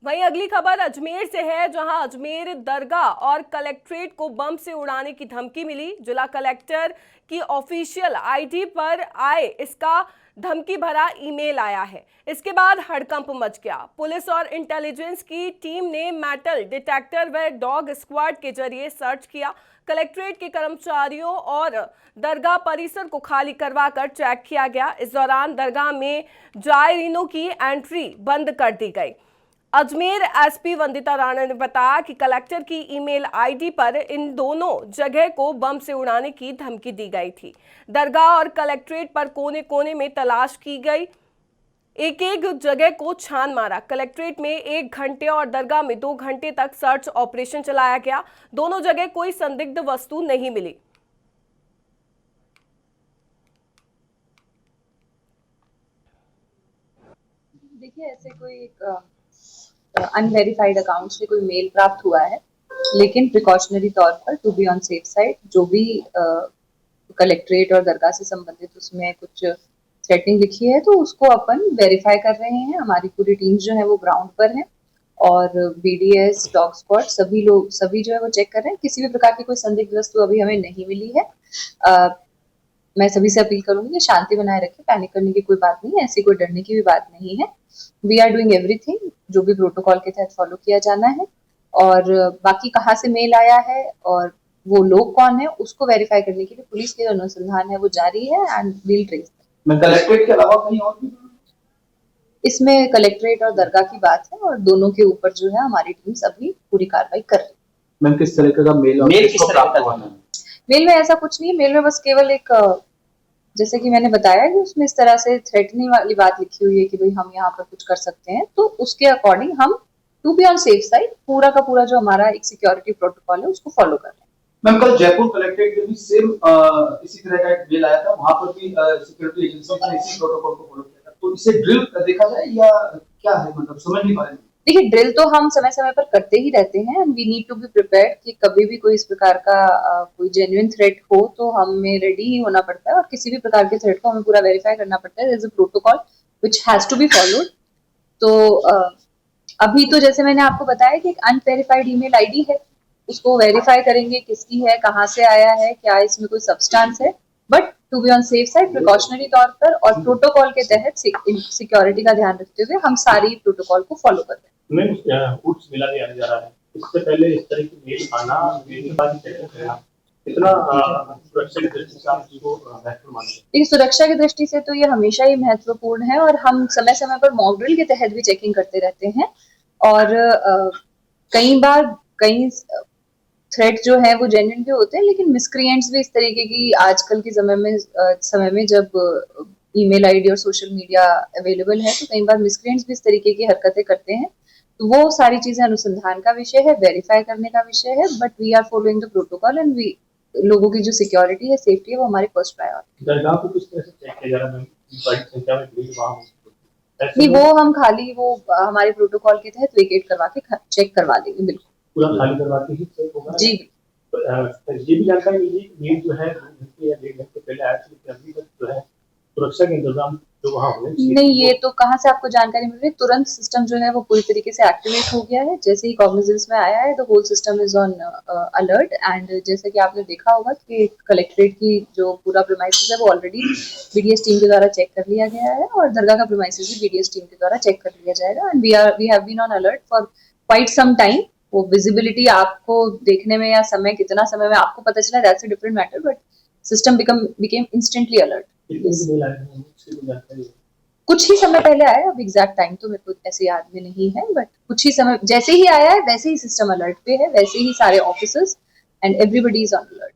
वहीं अगली खबर अजमेर से है, जहां अजमेर दरगाह और कलेक्ट्रेट को बम से उड़ाने की धमकी मिली। जिला कलेक्टर की ऑफिशियल आईडी पर आए इसका धमकी भरा ईमेल आया है। इसके बाद हड़कंप मच गया। पुलिस और इंटेलिजेंस की टीम ने मेटल डिटेक्टर व डॉग स्क्वाड के जरिए सर्च किया। कलेक्ट्रेट के कर्मचारियों और दरगाह परिसर को खाली करवाकर चेक किया गया। इस दौरान दरगाह में जायरीनों की एंट्री बंद कर दी गई। अजमेर एसपी वंदिता राणा ने बताया कि कलेक्टर की ईमेल आईडी पर इन दोनों जगह को बम से उड़ाने की धमकी दी गई थी। दरगाह और कलेक्ट्रेट पर कोने कोने में तलाश की गई, एक एक जगह को छान मारा। कलेक्ट्रेट में 1 घंटे और दरगाह में 2 घंटे तक सर्च ऑपरेशन चलाया गया। दोनों जगह कोई संदिग्ध वस्तु नहीं मिली। देखिए, ऐसे कोई एक अनवेरिफाइड अकाउंट से कोई मेल प्राप्त हुआ है, लेकिन प्रिकॉशनरी तौर पर to be on safe side जो भी कलेक्ट्रेट और दरगाह से संबंधित उसमें कुछ थ्रेटनिंग लिखी है तो उसको अपन वेरीफाई कर रहे हैं। हमारी पूरी टीम जो है वो ग्राउंड पर है और बीडीएस, डॉग स्क्वाड सभी जो है वो चेक कर रहे हैं। किसी भी प्रकार की कोई संदिग्ध वस्तु अभी हमें नहीं मिली है। मैं सभी से अपील करूंगी कि शांति बनाए रखें, पैनिक करने की कोई बात नहीं है, ऐसी कोई डरने की भी बात नहीं है। वी आर डूइंग एवरीथिंग जो भी प्रोटोकॉल के तहत फॉलो किया जाना है। और बाकी कहाँ से मेल आया है और वो लोग कौन है उसको वेरीफाई करने के लिए पुलिस के अनुसंधान है वो जारी है एंड विल ट्रेस। कलेक्ट्रेट के अलावा कहीं और भी इसमें कलेक्ट्रेट और दरगाह की बात है और दोनों के ऊपर जो है हमारी टीम अभी पूरी कार्रवाई कर रही है। मैम, किस तरीके का मेल किस प्राप्त हुआ है? मेल में ऐसा कुछ नहीं है। मेल में बस केवल एक जैसे कि मैंने बताया कि उसमें इस तरह से थ्रेटनिंग वाली बात लिखी हुई है कि भाई हम यहाँ पर कुछ कर सकते हैं, तो उसके अकॉर्डिंग हम to be on safe side पूरा का पूरा जो हमारा एक सिक्योरिटी प्रोटोकॉल है उसको फॉलो कर रहे हैं। मैम, कल जयपुर कलेक्ट्रेट में भी सेम इसी तरह का एक मेल आया था, वहां पर भी सिक्योरिटी एजेंसी ने इसी प्रोटोकॉल को फॉलो किया था। तो इसे ड्रिल देखा जाए या क्या है, मतलब समझ नहीं पा रहे। देखिए, ड्रिल तो हम समय समय पर करते ही रहते हैं and we need to be prepared कि कभी भी कोई इस प्रकार का कोई जेन्युइन थ्रेट हो तो हमें रेडी ही होना पड़ता है और किसी भी प्रकार के थ्रेट को हमें पूरा वेरीफाई करना पड़ता है। There is a protocol which has to be followed. तो अभी तो जैसे मैंने आपको बताया कि एक अनवेरिफाइड ईमेल आईडी है, उसको वेरीफाई करेंगे किसकी है, कहाँ से आया है, क्या इसमें कोई सब्सटेंस है। But to be on safe side precautionary तौर पर और प्रोटोकॉल के तहत सिक्योरिटी का ध्यान रखते हुए हम सारी प्रोटोकॉल को फॉलो कर रहे हैं। उट्स मिला दिया जा रहा है। इससे पहले इस तरह की मेल आना, मेल के बाद इतना सुरक्षा की दृष्टि से आप इसको महत्वपूर्ण मानते हैं? देखिए, सुरक्षा की दृष्टि से तो ये हमेशा ही महत्वपूर्ण है और हम समय समय पर मॉक ड्रिल के तहत भी चेकिंग करते रहते हैं। और कई थ्रेट जो है वो जेन्युइन भी होते हैं, लेकिन मिसक्रिएंट्स भी इस तरीके की आजकल के समय में जब ईमेल आईडी और सोशल मीडिया अवेलेबल है तो कई बार मिसक्रिएंट्स भी इस तरीके की हरकतें करते हैं। तो वो सारी चीजें अनुसंधान का विषय है, वेरीफाई करने का विषय है। But we are following the protocol and we लोगों की जो सिक्योरिटी है, सेफ्टी है, वो हमारी फर्स्ट प्रायोरिटी। दरगाह को किस तरह से चेक किया जा रहा है? बड़ी संख्या में भीड़ वहां नहीं, वो हम खाली वो हमारे प्रोटोकॉल के तहत वेकेट करवा के चेक करवा देंगे। बिल्कुल पूरा खाली करवा के ही चेक होगा जी। ये भी जानकारी मिली नीड जो है 1 घंटे पहले आया था, अभी तक जो है सुरक्षा के इंतजाम जो वहाँ हुए नहीं, ये तो कहाँ से आपको जानकारी मिल रही है? तुरंत सिस्टम जो है वो पूरी तरीके से एक्टिवेट हो गया है। जैसे ही कॉग्निजेंस में आया है the whole system is on alert. And जैसे कि आपने देखा होगा कि कलेक्ट्रेट की जो पूरा प्रीमाइसेस है वो ऑलरेडी बीडीएस टीम के द्वारा चेक कर लिया गया है और दरगाह का प्रीमाइसेस भी बीडीएस टीम के द्वारा चेक कर लिया जाएगा। And we have been on alert for quite some time. वो विजिबिलिटी आपको देखने में या समय कितना समय में आपको पता चला, that's a different matter, but system became instantly alert. कुछ ही समय पहले आया, अब एग्जैक्ट टाइम तो मेरे को ऐसे याद में नहीं है, बट कुछ ही समय जैसे ही आया है वैसे ही सिस्टम अलर्ट पे है, वैसे ही सारे officers and everybody is on alert.